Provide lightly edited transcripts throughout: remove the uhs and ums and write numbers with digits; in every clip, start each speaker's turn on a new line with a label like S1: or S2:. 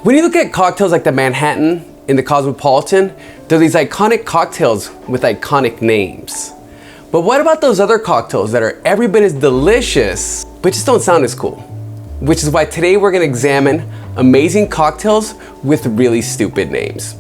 S1: When you look at cocktails like the Manhattan and the Cosmopolitan, they're these iconic cocktails with iconic names. But what about those other cocktails that are every bit as delicious, but just don't sound as cool? Which is why today we're gonna examine amazing cocktails with really stupid names.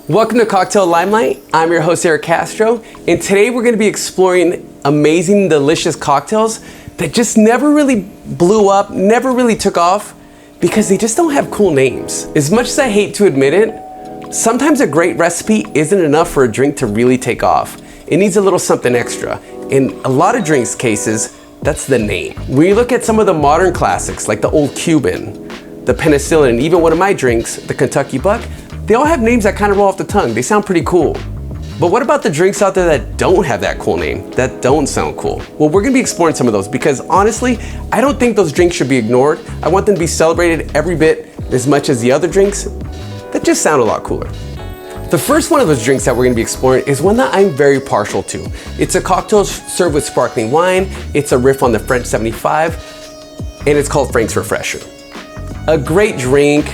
S1: Welcome to Cocktail Limelight. I'm your host, Erick Castro, and today we're gonna be exploring amazing, delicious cocktails that just never really blew up, never really took off, because they just don't have cool names. As much as I hate to admit it, sometimes a great recipe isn't enough for a drink to really take off. It needs a little something extra. In a lot of drinks cases, that's the name. When you look at some of the modern classics, like the Old Cuban, the Penicillin, and even one of my drinks, the Kentucky Buck, they all have names that kind of roll off the tongue. They sound pretty cool. But what about the drinks out there that don't have that cool name, that don't sound cool? Well, we're gonna be exploring some of those because honestly, I don't think those drinks should be ignored. I want them to be celebrated every bit as much as the other drinks that just sound a lot cooler. The first one of those drinks that we're gonna be exploring is one that I'm very partial to. It's a cocktail served with sparkling wine. It's a riff on the French 75, and it's called Frank's Refresher. A great drink.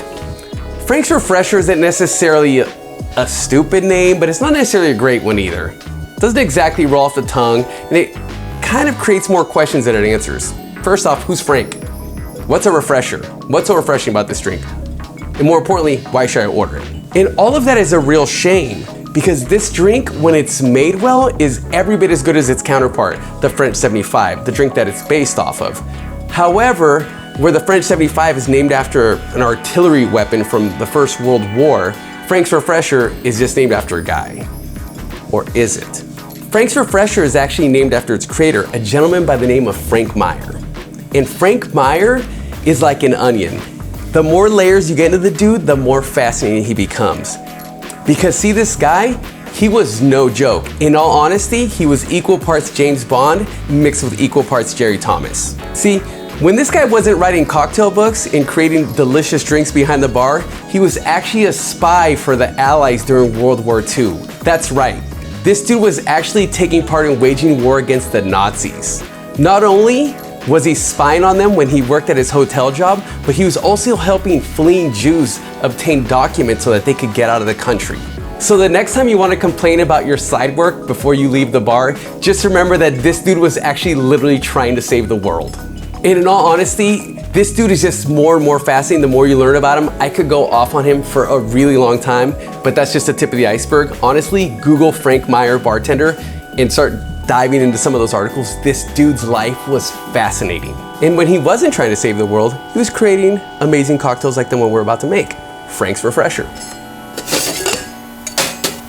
S1: Frank's Refresher isn't necessarily a stupid name, but it's not necessarily a great one either. It doesn't exactly roll off the tongue, and it kind of creates more questions than it answers. First off, who's Frank? What's a refresher? What's so refreshing about this drink? And more importantly, why should I order it? And all of that is a real shame, because this drink, when it's made well, is every bit as good as its counterpart, the French 75, the drink that it's based off of. However, where the French 75 is named after an artillery weapon from the First World War, Frank's Refresher is just named after a guy. Or is it? Frank's Refresher is actually named after its creator, a gentleman by the name of Frank Meyer. And Frank Meyer is like an onion. The more layers you get into the dude, the more fascinating he becomes. Because see, this guy, he was no joke. In all honesty, he was equal parts James Bond mixed with equal parts Jerry Thomas. See, when this guy wasn't writing cocktail books and creating delicious drinks behind the bar, he was actually a spy for the Allies during World War II. That's right. This dude was actually taking part in waging war against the Nazis. Not only was he spying on them when he worked at his hotel job, but he was also helping fleeing Jews obtain documents so that they could get out of the country. So the next time you want to complain about your side work before you leave the bar, just remember that this dude was actually literally trying to save the world. And in all honesty, this dude is just more and more fascinating the more you learn about him. I could go off on him for a really long time, but that's just the tip of the iceberg. Honestly, Google Frank Meyer bartender and start diving into some of those articles. This dude's life was fascinating. And when he wasn't trying to save the world, he was creating amazing cocktails like the one we're about to make, Frank's Refresher.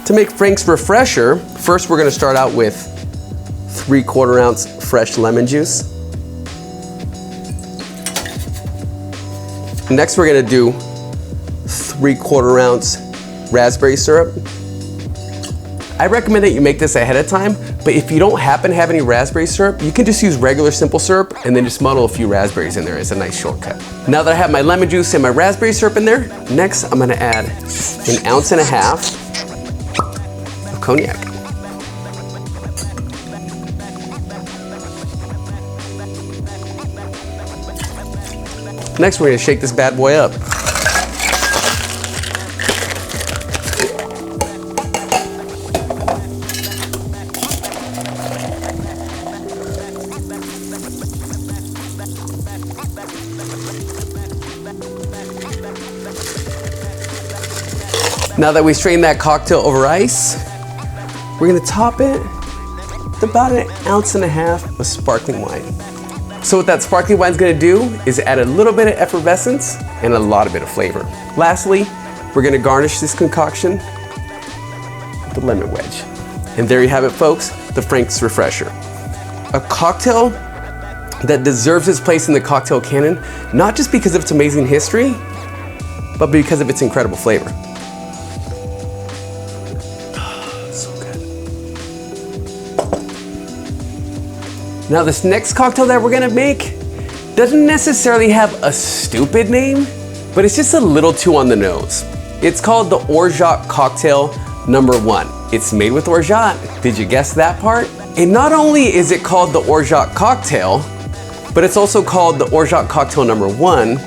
S1: To make Frank's Refresher, first we're gonna start out with 3/4 ounce fresh lemon juice. Next, we're gonna do 3/4 ounce raspberry syrup. I recommend that you make this ahead of time, but if you don't happen to have any raspberry syrup, you can just use regular simple syrup and then just muddle a few raspberries in there. It's a nice shortcut. Now that I have my lemon juice and my raspberry syrup in there, next I'm gonna add 1.5 ounces of cognac. Next, we're gonna shake this bad boy up. Now that we strained that cocktail over ice, we're gonna top it with about 1.5 ounces of sparkling wine. So what that sparkling wine's gonna do is add a little bit of effervescence and a lot of bit of flavor. Lastly, we're gonna garnish this concoction with the lemon wedge. And there you have it, folks, the Frank's Refresher. A cocktail that deserves its place in the cocktail canon, not just because of its amazing history, but because of its incredible flavor. Now this next cocktail that we're gonna make doesn't necessarily have a stupid name, but it's just a little too on the nose. It's called the Orgeat Cocktail #1. It's made with orgeat. Did you guess that part? And not only is it called the Orgeat Cocktail, but it's also called the Orgeat Cocktail #1,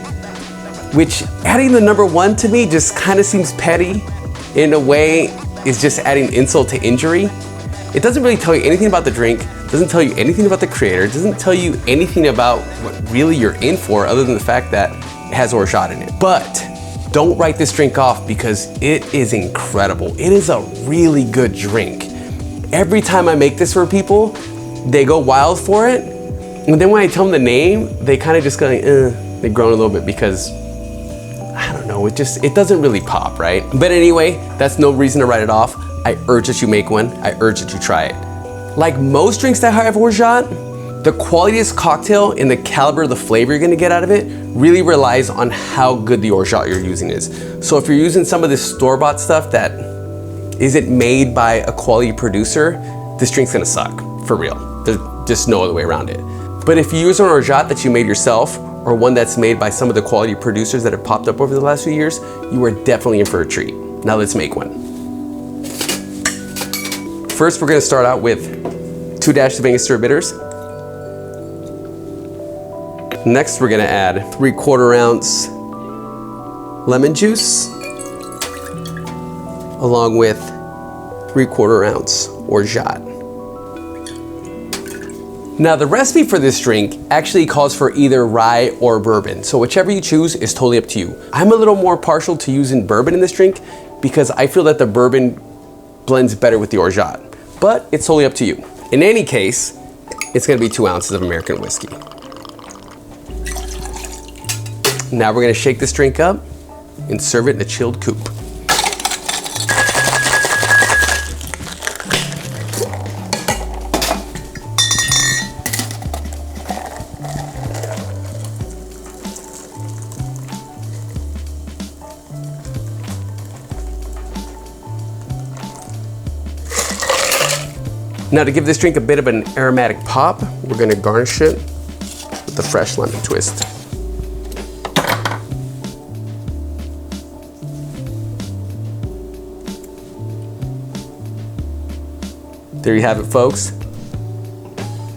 S1: which adding the #1 to me just kind of seems petty. In a way, it's just adding insult to injury. It doesn't really tell you anything about the drink, doesn't tell you anything about the creator, doesn't tell you anything about what really you're in for other than the fact that it has orgeat in it. But don't write this drink off because it is incredible. It is a really good drink. Every time I make this for people, they go wild for it. And then when I tell them the name, they kind of just go, they groan a little bit because, I don't know, it doesn't really pop, right? But anyway, that's no reason to write it off. I urge that you make one. I urge that you try it. Like most drinks that have orgeat, the quality of this cocktail and the caliber of the flavor you're gonna get out of it really relies on how good the orgeat you're using is. So if you're using some of this store-bought stuff that isn't made by a quality producer, this drink's gonna suck, for real. There's just no other way around it. But if you use an orgeat that you made yourself, or one that's made by some of the quality producers that have popped up over the last few years, you are definitely in for a treat. Now let's make one. First, we're gonna start out with 2 dashes of Angostura bitters. Next, we're gonna add 3/4 ounce lemon juice, along with 3/4 ounce orgeat. Now, the recipe for this drink actually calls for either rye or bourbon, so whichever you choose is totally up to you. I'm a little more partial to using bourbon in this drink because I feel that the bourbon blends better with the orgeat, but it's totally up to you. In any case, it's gonna be 2 ounces of American whiskey. Now we're gonna shake this drink up and serve it in a chilled coupe. Now to give this drink a bit of an aromatic pop, we're gonna garnish it with a fresh lemon twist. There you have it, folks.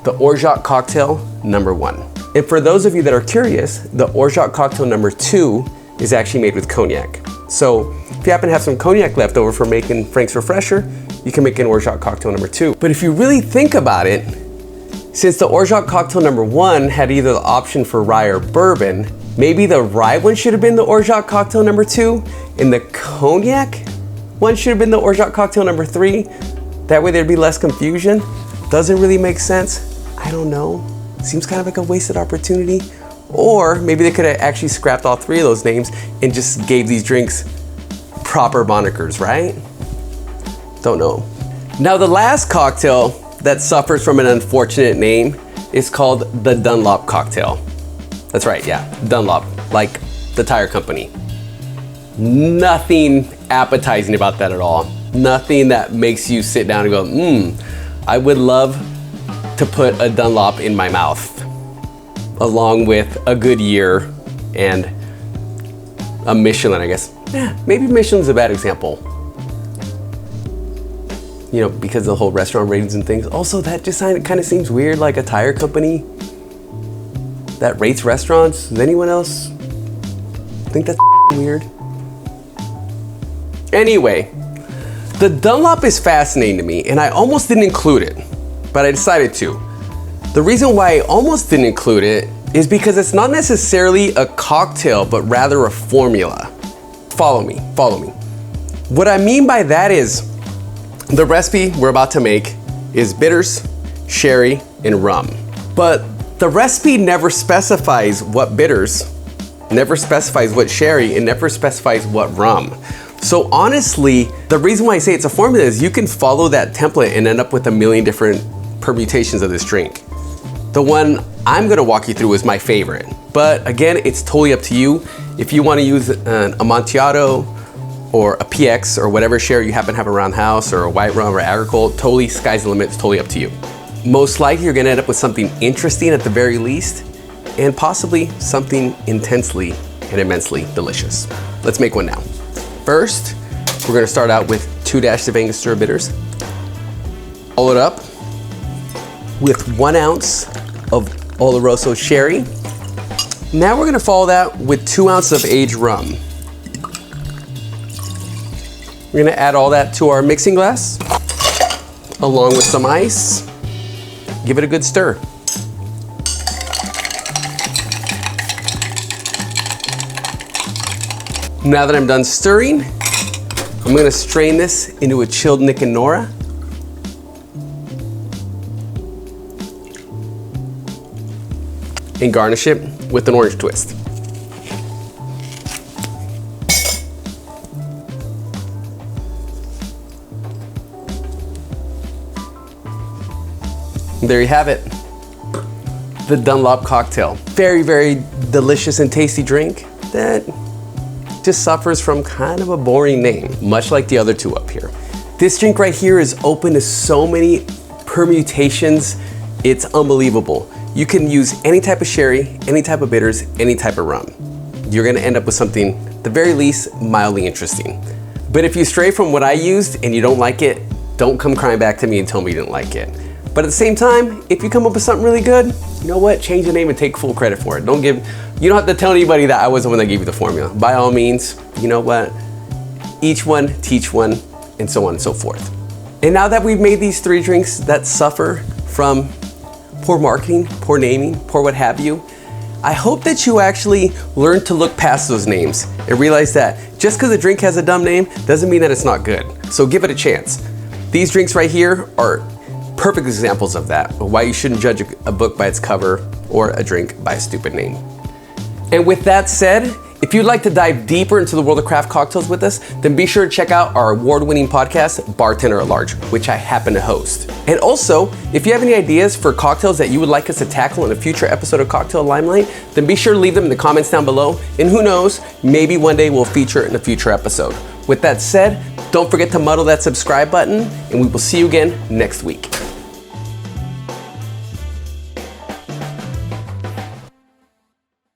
S1: The Orgeat Cocktail #1. And for those of you that are curious, the Orgeat Cocktail #2 is actually made with cognac. So if you happen to have some cognac left over for making Frank's Refresher, you can make an Orgeat Cocktail #2. But if you really think about it, since the Orgeat Cocktail #1 had either the option for rye or bourbon, maybe the rye one should have been the Orgeat Cocktail #2, and the cognac one should have been the Orgeat Cocktail #3. That way there'd be less confusion. Doesn't really make sense. I don't know. Seems kind of like a wasted opportunity. Or maybe they could have actually scrapped all 3 of those names and just gave these drinks proper monikers, right? Don't know. Now the last cocktail that suffers from an unfortunate name is called the Dunlop cocktail. That's right, yeah, Dunlop, like the tire company. Nothing appetizing about that at all. Nothing that makes you sit down and go, I would love to put a Dunlop in my mouth, along with a Goodyear and a Michelin, I guess. Yeah, maybe Michelin's a bad example. You know, because of the whole restaurant ratings and things. Also, that just kind of seems weird, like a tire company that rates restaurants. Does anyone else think that's weird? Anyway, the Dunlop is fascinating to me, and I almost didn't include it, but I decided to. The reason why I almost didn't include it is because it's not necessarily a cocktail, but rather a formula. Follow me, follow me. What I mean by that is, the recipe we're about to make is bitters, sherry, and rum. But the recipe never specifies what bitters, never specifies what sherry, and never specifies what rum. So honestly, the reason why I say it's a formula is you can follow that template and end up with a million different permutations of this drink. The one I'm gonna walk you through is my favorite. But again, it's totally up to you. If you wanna use an Amontillado or a PX or whatever sherry you happen to have around the house, or a white rum or agricole, totally sky's the limit, it's totally up to you. Most likely you're gonna end up with something interesting at the very least, and possibly something intensely and immensely delicious. Let's make one now. First, we're gonna start out with 2 dashes of Angostura bitters. Follow it up with 1 ounce of Oloroso Sherry. Now we're gonna follow that with 2 ounces of aged rum. We're gonna add all that to our mixing glass, along with some ice. Give it a good stir. Now that I'm done stirring, I'm gonna strain this into a chilled Nick and Nora. And garnish it with an orange twist. There you have it, the Dunlop cocktail. Very, very delicious and tasty drink that just suffers from kind of a boring name, much like the other 2 up here. This drink right here is open to so many permutations, it's unbelievable. You can use any type of sherry, any type of bitters, any type of rum. You're gonna end up with something, at the very least, mildly interesting. But if you stray from what I used and you don't like it, don't come crying back to me and tell me you didn't like it. But at the same time, if you come up with something really good, you know what? Change the name and take full credit for it. You don't have to tell anybody that I was the one that gave you the formula. By all means, you know what? Each one, teach one, and so on and so forth. And now that we've made these 3 drinks that suffer from poor marketing, poor naming, poor what have you, I hope that you actually learn to look past those names and realize that just because a drink has a dumb name doesn't mean that it's not good. So give it a chance. These drinks right here are perfect examples of that, of why you shouldn't judge a book by its cover or a drink by a stupid name. And with that said, if you'd like to dive deeper into the world of craft cocktails with us, then be sure to check out our award-winning podcast, Bartender at Large, which I happen to host. And also, if you have any ideas for cocktails that you would like us to tackle in a future episode of Cocktail Limelight, then be sure to leave them in the comments down below. And who knows, maybe one day we'll feature it in a future episode. With that said, don't forget to muddle that subscribe button, and we will see you again next week.